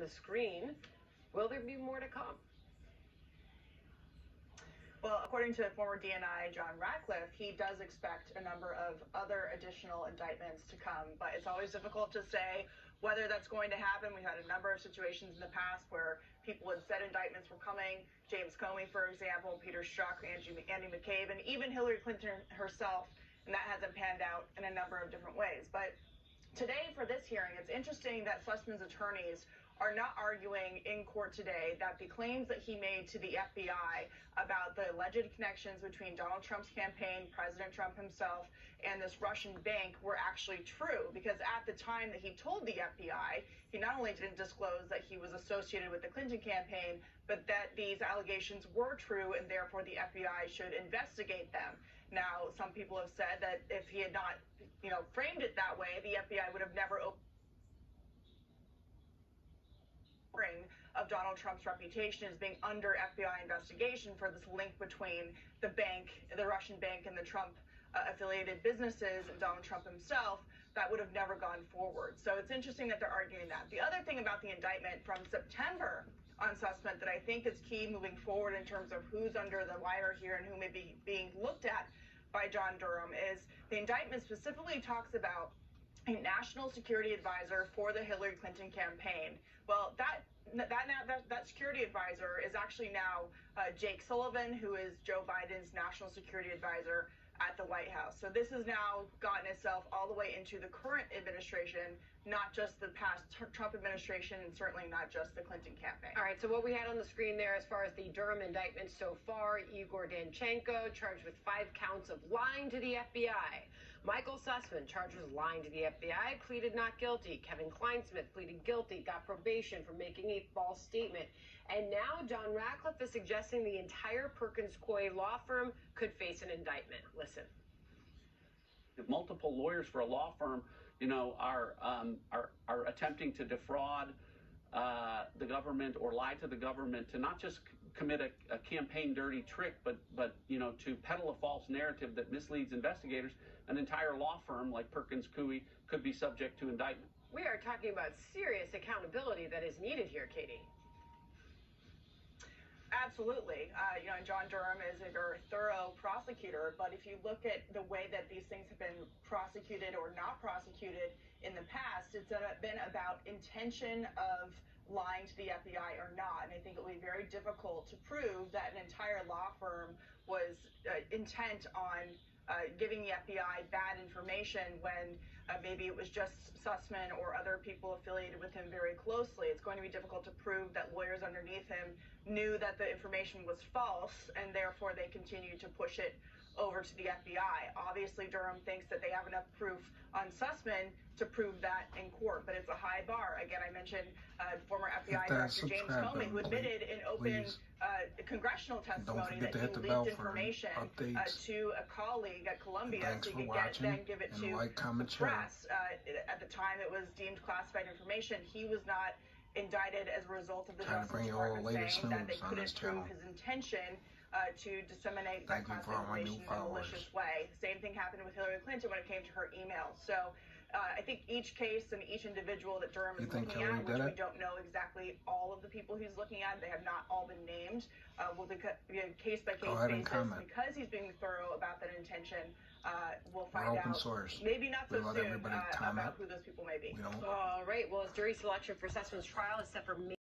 the screen. Will there be more to come? Well, according to former DNI John Ratcliffe, he does expect a number of other additional indictments to come, but it's always difficult to say whether that's going to happen. We've had a number of situations in the past where people had said indictments were coming. James Comey, for example, Peter Strzok, Andy McCabe, and even Hillary Clinton herself, and that hasn't panned out in a number of different ways. But today, for this hearing, it's interesting that Sussman's attorneys are not arguing in court today that the claims that he made to the FBI about the alleged connections between Donald Trump's campaign, President Trump himself, and this Russian bank were actually true. Because at the time that he told the FBI, he not only didn't disclose that he was associated with the Clinton campaign, but that these allegations were true, and therefore the FBI should investigate them. Now, some people have said that if he had not, framed it that way, the FBI would have never opened of Donald Trump's reputation as being under FBI investigation for this link between the bank, the Russian bank, and the Trump affiliated businesses and Donald Trump himself. That would have never gone forward. So it's interesting that they're arguing that. The other thing about the indictment from September on Sussman that I think is key moving forward in terms of who's under the wire here and who may be being looked at by John Durham is the indictment specifically talks about a national security advisor for the Hillary Clinton campaign. Well, that security advisor is actually now Jake Sullivan, who is Joe Biden's national security advisor at the White House. So this has now gotten itself all the way into the current administration, not just the past Trump administration, and certainly not just the Clinton campaign. All right, so what we had on the screen there as far as the Durham indictment so far, Igor Danchenko charged with 5 counts of lying to the FBI. Michael Sussman, charged with lying to the FBI, pleaded not guilty. Kevin Kleinsmith pleaded guilty, got probation for making a false statement. And now John Ratcliffe is suggesting the entire Perkins Coie law firm could face an indictment. Listen. If multiple lawyers for a law firm, are attempting to defraud the government or lie to the government, to not just commit a campaign dirty trick, but to peddle a false narrative that misleads investigators, an entire law firm like Perkins Coie could be subject to indictment. We are talking about serious accountability that is needed here, Katie. Absolutely. John Durham is a very thorough prosecutor, but if you look at the way that these things have been prosecuted or not prosecuted in the past, it's been about intention of lying to the FBI or not. And I think it will be very difficult to prove that an entire law firm was intent on giving the FBI bad information when maybe it was just Sussman or other people affiliated with him very closely. It's going to be difficult to prove that lawyers underneath him knew that the information was false, and therefore they continued to push it over to the FBI. Obviously, Durham thinks that they have enough proof on Sussman to prove that in court, but it's a high bar. Again, I mentioned former FBI Director James Comey, who admitted in open congressional testimony that he leaked information to a colleague at Columbia so he could then give it to the press. At the time, it was deemed classified information. He was not indicted as a result of the Justice Department saying that they couldn't prove his intention to disseminate that classified information in a malicious way. Same thing happened with Hillary Clinton when it came to her emails. So I think each case and each individual that Durham is looking at, which we don't know exactly all of the people he's looking at, they have not all been named, will be a case-by-case basis. Because he's being thorough about that intention, we'll find out, maybe not so soon, about who those people may be. All right, well, as jury selection for Sussman's trial is set for May